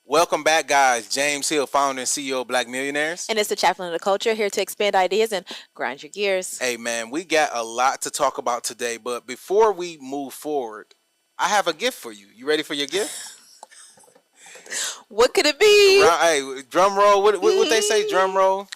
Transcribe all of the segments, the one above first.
Welcome back, guys. James Hill, founder and CEO of Black Millionaires. And it's the chaplain of the culture, here to expand ideas and grind your gears. Hey, man, we got a lot to talk about today, but before we move forward, I have a gift for you. You ready for your gift? What could it be? Hey, drum roll. What they say? Drum roll.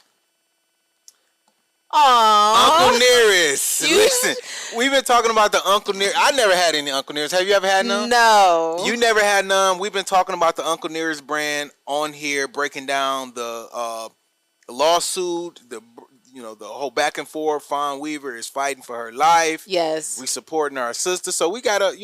Aww. Uncle Nearest. Listen, we've been talking about the Uncle Nearest. I never had any Uncle Nearest. Have you ever had none? No. You never had none. We've been talking about the Uncle Nearest brand on here, breaking down the lawsuit, the whole back and forth. Fawn Weaver is fighting for her life. Yes. We supporting our sister. So we gotta,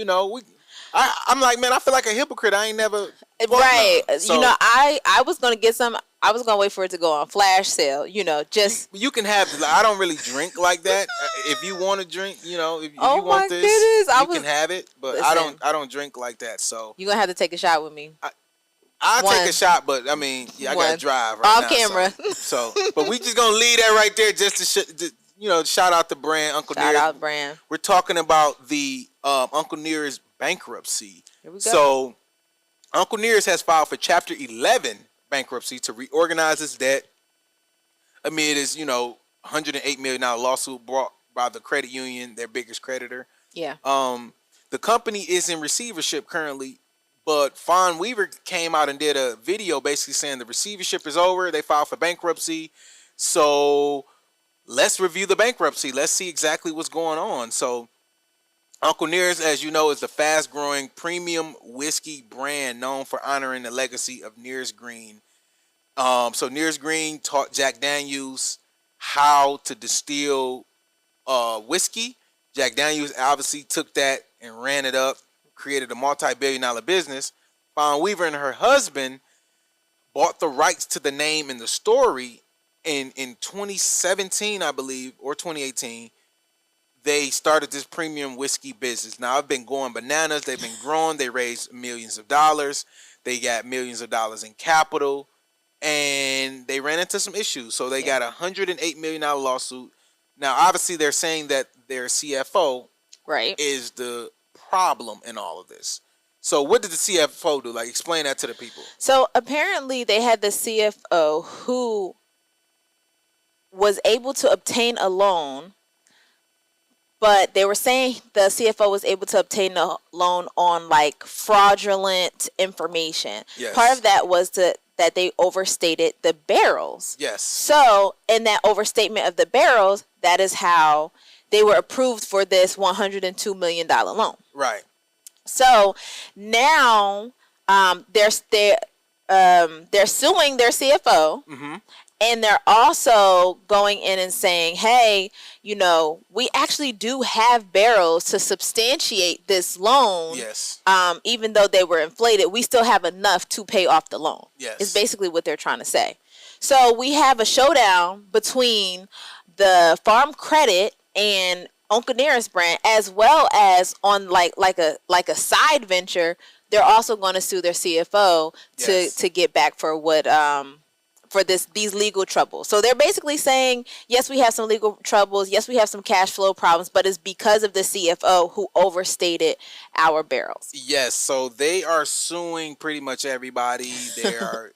I'm like, man, I feel like a hypocrite. I ain't never. Right. So, I was going to get some. I was going to wait for it to go on flash sale, just. You can have, I don't really drink like that. If you want to drink, if you want this, you can have it. But listen, I don't drink like that. So. You're going to have to take a shot with me. I'll take a shot, but I mean, I got to drive right off camera. So, but we just going to leave that right there just to, shout out the brand, Uncle Nearest. Shout out brand. We're talking about the Uncle Nearest bankruptcy. Here we go. So, Uncle Nearest has filed for Chapter 11 bankruptcy to reorganize its debt amid his, $108 million lawsuit brought by the credit union, their biggest creditor. Yeah. The company is in receivership currently, but Fawn Weaver came out and did a video basically saying the receivership is over. They filed for bankruptcy. So let's review the bankruptcy. Let's see exactly what's going on. So Uncle Nearest, as you know, is the fast-growing premium whiskey brand known for honoring the legacy of Nearest Green. So Nearest Green taught Jack Daniels how to distill whiskey. Jack Daniels obviously took that and ran it up, created a multi-billion-dollar business. Fawn Weaver and her husband bought the rights to the name and the story in 2017, I believe, or 2018. They started this premium whiskey business. Now, I've been going bananas. They've been growing. They raised millions of dollars. They got millions of dollars in capital. And they ran into some issues. So they got a $108 million lawsuit. Now, obviously, they're saying that their CFO is the problem in all of this. So what did the CFO do? Like, explain that to the people. So apparently they had the CFO who was able to obtain a loan, but they were saying the CFO was able to obtain a loan on like fraudulent information. Yes. Part of that was that they overstated the barrels. Yes. So in that overstatement of the barrels, that is how they were approved for this $102 million loan. Right. So now they're suing their CFO. Mm-hmm. And they're also going in and saying, hey, we actually do have barrels to substantiate this loan. Yes. Even though they were inflated, we still have enough to pay off the loan. Yes. Is basically what they're trying to say. So we have a showdown between the Farm Credit and Uncle Nearest brand, as well as on like a side venture. They're also going to sue their CFO to get back for what for these legal troubles. So they're basically saying, yes, we have some legal troubles. Yes, we have some cash flow problems, but it's because of the CFO who overstated our barrels. Yes. So they are suing pretty much everybody. They are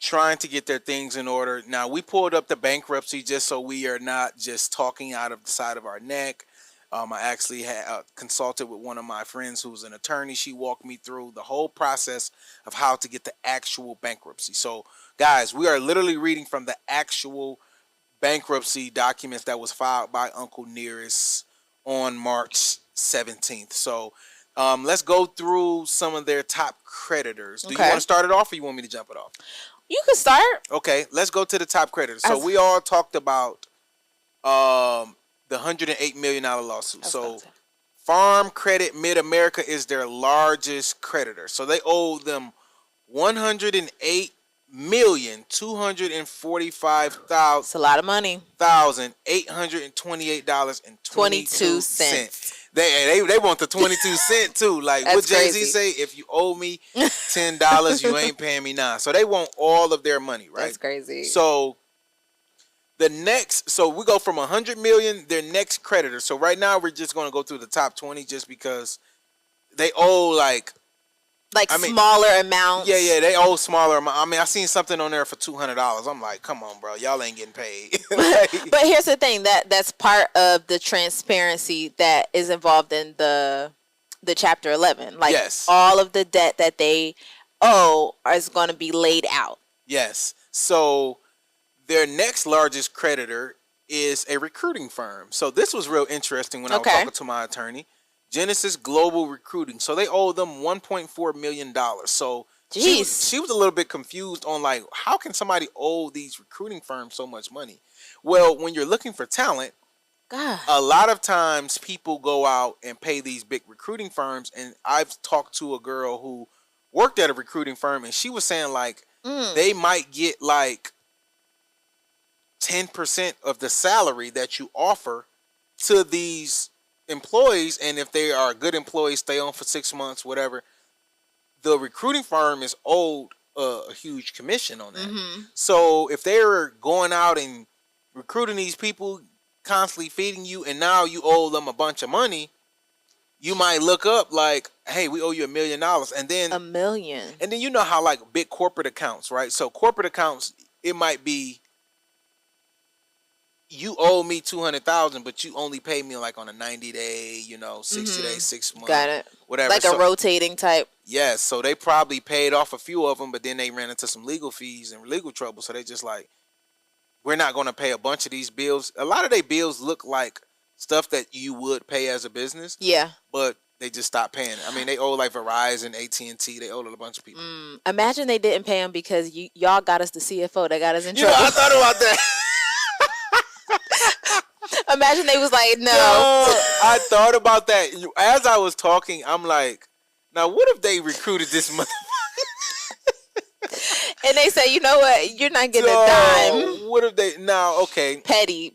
trying to get their things in order. Now, we pulled up the bankruptcy just so we are not just talking out of the side of our neck. I actually had consulted with one of my friends who's an attorney. She walked me through the whole process of how to get the actual bankruptcy. So, guys, we are literally reading from the actual bankruptcy documents that was filed by Uncle Nearest on March 17th. So, let's go through some of their top creditors. Do you want to start it off or you want me to jump it off? You can start. Okay, let's go to the top creditors. So, we all talked about the $108 million lawsuit. So Farm Credit Mid-America is their largest creditor. So they owe them $108,245,000. That's a lot of money. $828.22. They want the 22 cent too. Like what Jay-Z say, if you owe me $10, you ain't paying me now. So they want all of their money, right? That's crazy. So so we go from 100 million, their next creditor. So right now we're just going to go through the top 20 just because they owe like Like I mean, smaller amounts. yeah, they owe smaller amount. I mean, I seen something on there for $200. I'm like, come on, bro, y'all ain't getting paid. But here's the thing, that's part of the transparency that is involved in the chapter 11. Like, yes, all of the debt that they owe is going to be laid out. yes. So their next largest creditor is a recruiting firm. So this was real interesting when I was talking to my attorney. Genesis Global Recruiting. So they owe them $1.4 million. So she was a little bit confused on, like, how can somebody owe these recruiting firms so much money? Well, when you're looking for talent, God, a lot of times people go out and pay these big recruiting firms. And I've talked to a girl who worked at a recruiting firm, and she was saying, like, they might get like 10% of the salary that you offer to these employees, and if they are good employees, stay on for 6 months, whatever, the recruiting firm is owed a huge commission on that. So if they're going out and recruiting these people, constantly feeding you, and now you owe them a bunch of money, you might look up like, hey, we owe you $1 million, and then $1 million, and then you know how, like, big corporate accounts, right? So corporate accounts, it might be, you owe me $200,000, but you only pay me like on a 90-day, 60-day, 6 months. Got it. Whatever. Like a rotating type. Yes. So they probably paid off a few of them, but then they ran into some legal fees and legal trouble. So they just like, we're not going to pay a bunch of these bills. A lot of their bills look like stuff that you would pay as a business. Yeah. But they just stopped paying. I mean, they owe like Verizon, AT&T. They owed a bunch of people. Imagine they didn't pay them because y'all got us the CFO that got us in trouble. I thought about that. Imagine they was like, no. I thought about that. As I was talking, I'm like, now what if they recruited this motherfucker? And they say, you know what? You're not getting a dime. What if they, now, okay. Petty.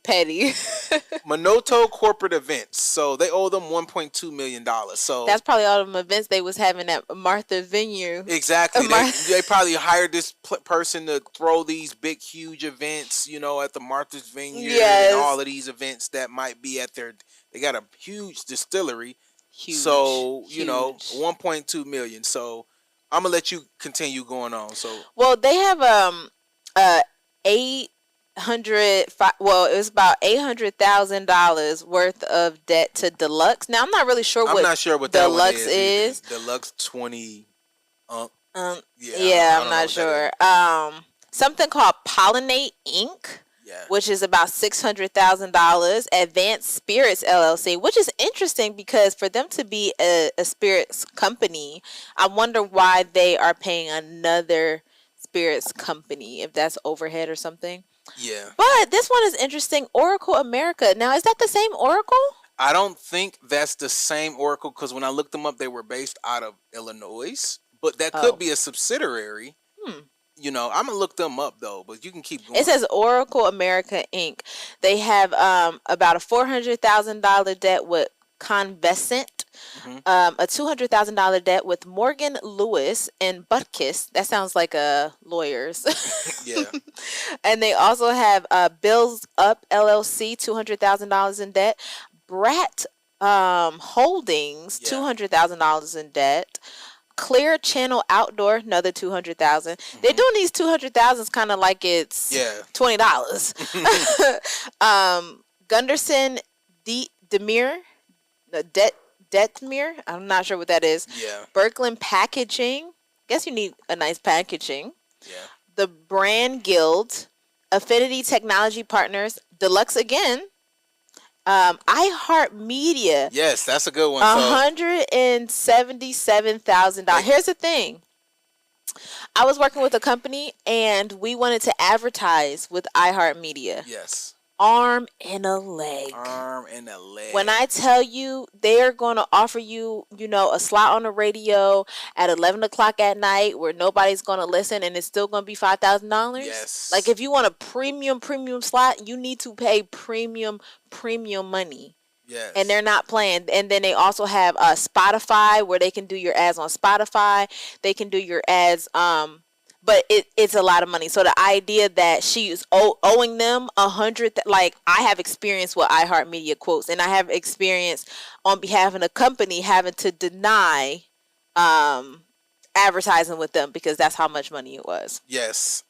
Minoto Corporate Events. So they owe them $1.2 million. So that's probably all them events they was having at Martha Venue. Exactly. They probably hired this person to throw these big, huge events, at the Martha's Vineyard. Yes. And all of these events that might be at they got a huge distillery. Huge. So, 1.2 million. So I'm gonna let you continue going on. So, well, they have 800. Well, it was about $800,000 worth of debt to Deluxe. Now, I'm not really sure. I'm not sure what Deluxe is. Deluxe 20. Yeah, I'm not sure. Something called Pollinate Inc. Yeah. Which is about $600,000. Advanced Spirits LLC, which is interesting because for them to be a spirits company, I wonder why they are paying another spirits company, if that's overhead or something. Yeah. But this one is interesting. Oracle America. Now, is that the same Oracle? I don't think that's the same Oracle because when I looked them up, they were based out of Illinois. But that could be a subsidiary. I'm going to look them up, though, but you can keep going. It says Oracle America, Inc. They have about a $400,000 debt with Convescent, a $200,000 debt with Morgan Lewis and Butkus. That sounds like lawyers. Yeah. And they also have Bills Up LLC, $200,000 in debt. Brat Holdings, $200,000 in debt. Clear Channel Outdoor, another $200,000. They're doing these $200,000s kind of like it's $20. Gunderson Detmere, I'm not sure what that is. Yeah. Birkeland Packaging. Guess you need a nice packaging. Yeah. The Brand Guild, Affinity Technology Partners, Deluxe again. iHeartMedia. Yes, that's a good one. $177,000. Here's the thing. I was working with a company and we wanted to advertise with iHeartMedia. Yes. Arm and a leg. Arm and a leg. When I tell you they are going to offer you, a slot on the radio at 11 o'clock at night where nobody's going to listen and it's still going to be $5,000. Yes. Like if you want a premium slot, you need to pay premium money. Yes. And they're not playing. And then they also have Spotify where they can do your ads on Spotify. They can do your ads, but it's a lot of money. So the idea that she is owing them $100, like I have experience with iHeartMedia quotes, and I have experience on behalf of a company having to deny advertising with them because that's how much money it was. Yes.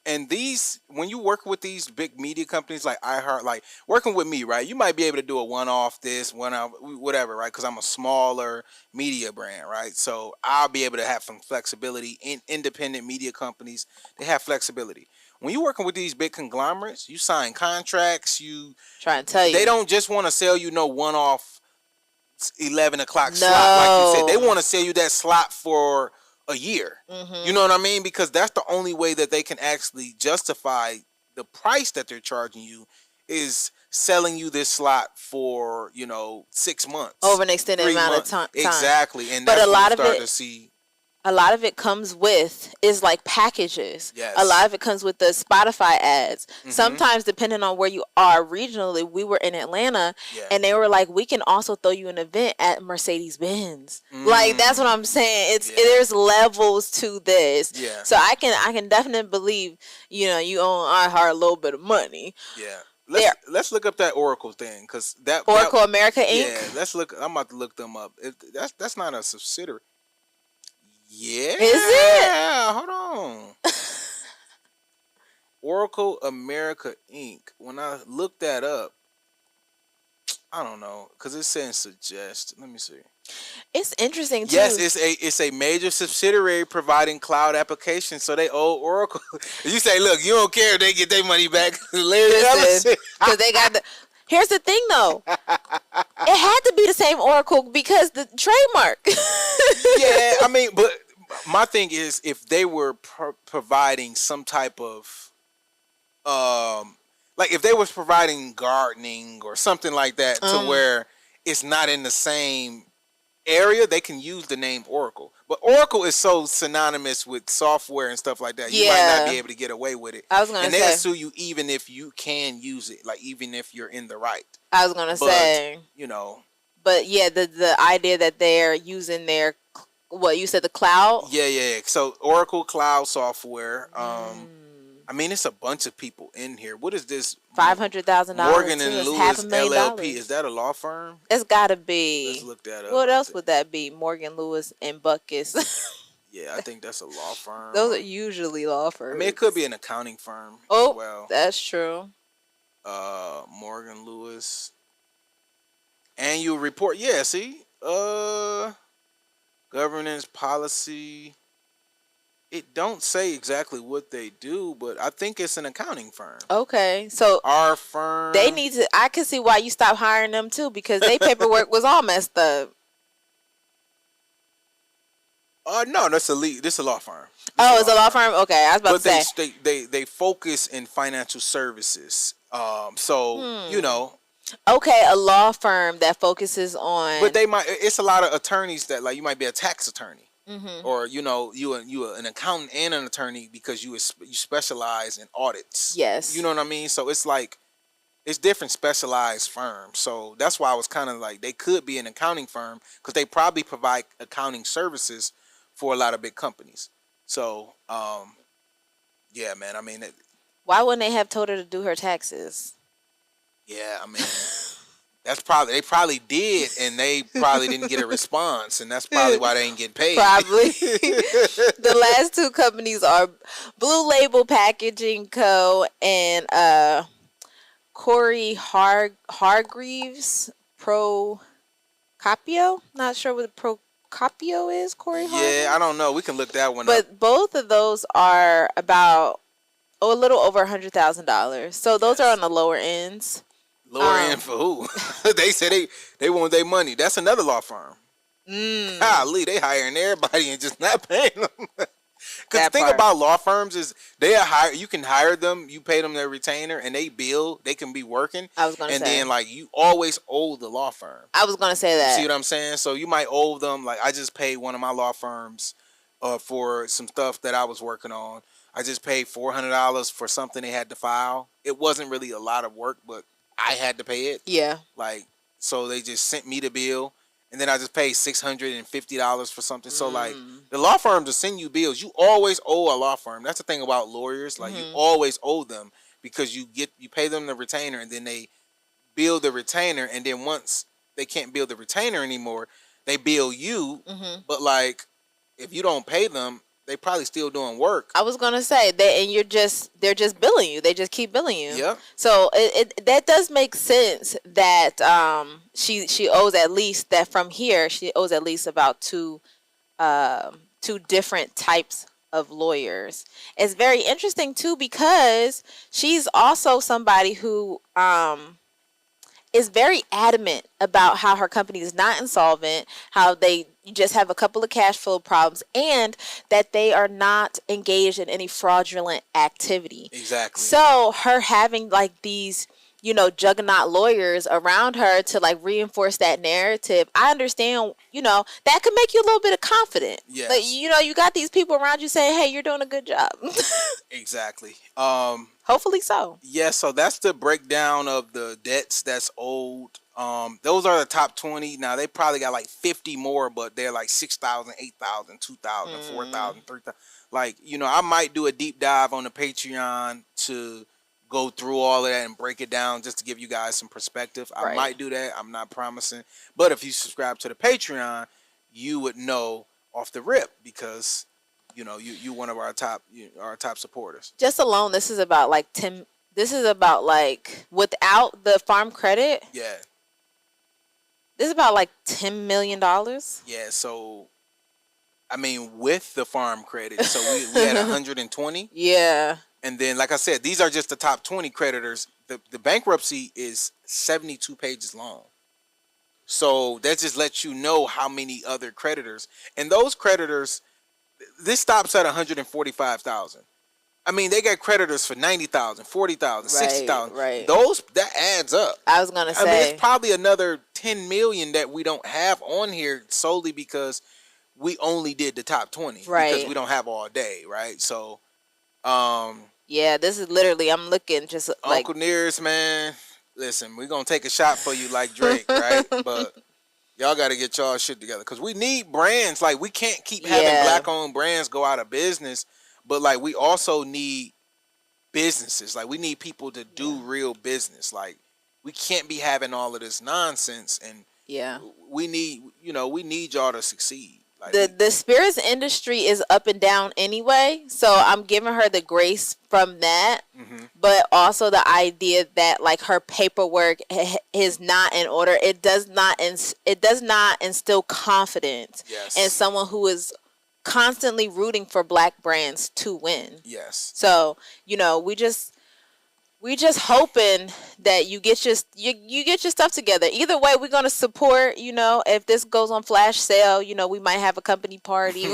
And these, when you work with these big media companies like iHeart, like working with me, right? You might be able to do a one-off this, one-off, whatever, right? Because I'm a smaller media brand, right? So I'll be able to have some flexibility. In independent media companies, they have flexibility. When you're working with these big conglomerates, you sign contracts. Trying to tell you, They don't just want to sell you no one-off 11 o'clock slot, like you said. They want to sell you that slot for a year. You know what I mean? Because that's the only way that they can actually justify the price that they're charging you, is selling you this slot for 6 months, over an extended amount of time. Exactly. And but that's a lot when you of start it to see. A lot of it comes with is like packages. Yes. A lot of it comes with the Spotify ads. Sometimes, depending on where you are regionally, we were in Atlanta, and they were like, we can also throw you an event at Mercedes-Benz. Like, that's what I'm saying. There's levels to this. Yeah. So I can definitely believe, you own iHeart a little bit of money. Yeah. Let's look up that Oracle thing, because that Oracle America Inc. Yeah, let's look. I'm about to look them up. That's not a subsidiary. Yeah. Is it? Hold on. Oracle America Inc. When I looked that up, I don't know, because it's saying suggest. Let me see. It's interesting too. Yes, it's a major subsidiary providing cloud applications, so they owe Oracle. You say, look, you don't care if they get their money back. Because they got the. Here's the thing, though. It had to be the same Oracle because the trademark. Yeah, I mean, but my thing is, if they were providing some type of, like if they was providing gardening or something like that, to where it's not in the same area, they can use the name Oracle. But Oracle is so synonymous with software and stuff like that. You might not be able to get away with it. I was gonna and say, they'll sue you even if you can use it, like even if you're in the right. I was gonna say, But yeah, the idea that they're using their, what you said, the cloud. Yeah. So Oracle Cloud Software. I mean, it's a bunch of people in here. What is this? $500,000. Morgan and Lewis LLP. $500,000. Is that a law firm? It's gotta be. Let's look that up. What else would that be? Morgan, Lewis, and Buckus. Yeah, I think that's a law firm. Those are usually law firms. I mean, it could be an accounting firm as well. That's true. Morgan Lewis. Annual report. Yeah, see? Governance policy. It don't say exactly what they do, but I think it's an accounting firm. Okay, so our firm. They need to. I can see why you stopped hiring them too, because their paperwork was all messed up. No, that's a lead. This is a law firm. It's a law firm. Okay, I was about to say. They focus in financial services. Okay, a law firm that focuses on. But it's a lot of attorneys that, like, you might be a tax attorney. Or you an accountant and an attorney because you specialize in audits. Yes. You know what I mean? So it's like it's different specialized firms. So that's why I was kind of like, they could be an accounting firm because they probably provide accounting services for a lot of big companies. So yeah, man. I mean, why wouldn't they have told her to do her taxes? Yeah, I mean. They probably did, and they probably didn't get a response, and that's probably why they ain't getting paid. Probably. The last two companies are Blue Label Packaging Co. and Corey Hargreaves Procopio. Not sure what Procopio is. Corey Hargreaves? Yeah, I don't know. We can look that one up. But both of those are about a little over $100,000. So those are on the lower ends. Lower end for who? They said they want their money. That's another law firm. Golly, they hiring everybody and just not paying them. Because the thing about law firms is you can hire them, you pay them their retainer, and they bill. They can be working. I was gonna say. And then, like, you always owe the law firm. I was gonna say that. See what I'm saying? So you might owe them. Like, I just paid one of my law firms for some stuff that I was working on. I just paid $400 for something they had to file. It wasn't really a lot of work, but I had to pay it. Yeah. Like, so they just sent me the bill, and then I just paid $650 for something. So, like, the law firm to send you bills, you always owe a law firm. That's the thing about lawyers. Like, you always owe them because you pay them the retainer, and then they bill the retainer, and then once they can't bill the retainer anymore, they bill you. But, like, if you don't pay them, they probably still doing work. I was gonna say that, and they're just billing you. They just keep billing you. Yep. So that does make sense that she owes at least that from here she owes at least about two different types of lawyers. It's very interesting too because she's also somebody who is very adamant about how her company is not insolvent, how they just have a couple of cash flow problems, and that they are not engaged in any fraudulent activity. Exactly. So her having like these, juggernaut lawyers around her to like reinforce that narrative, I understand, that could make you a little bit of confident. Yes. Like, you got these people around you saying, hey, you're doing a good job. Exactly. Hopefully so. Yeah, so that's the breakdown of the debts that's owed. Those are the top 20. Now, they probably got like 50 more, but they're like 6,000, 8,000, 2,000, 4,000, 3,000. Like, I might do a deep dive on the Patreon to go through all of that and break it down just to give you guys some perspective. I might do that. I'm not promising. But if you subscribe to the Patreon, you would know off the rip because, you one of our top supporters. Just alone, this is about like 10. This is about like without the farm credit. Yeah. This is about like $10 million. Yeah. So, I mean, with the farm credit, so we had 120. Yeah. And then, like I said, these are just the top 20 creditors. The bankruptcy is 72 pages long. So that just lets you know how many other creditors. And those creditors, this stops at 145,000. I mean, they got creditors for 90,000, 40,000, 60,000. Right. That adds up. I was gonna say. I mean, it's probably another 10 million that we don't have on here solely because we only did the top 20. Right. Because we don't have all day, right? So, yeah, this is literally. I'm looking just like Uncle Nearest, man. Listen, we're gonna take a shot for you like Drake, right? But y'all got to get y'all shit together because we need brands. Like, we can't keep having black-owned brands go out of business. But, like, we also need businesses. Like, we need people to do real business. Like, we can't be having all of this nonsense. And we need y'all to succeed. Like, the spirits industry is up and down anyway. So I'm giving her the grace from that. Mm-hmm. But also the idea that, like, her paperwork is not in order. It does not instill confidence in someone who is constantly rooting for black brands to win. Yes. So, we just hoping that you get your stuff together. Either way, we're gonna support. If this goes on flash sale, we might have a company party.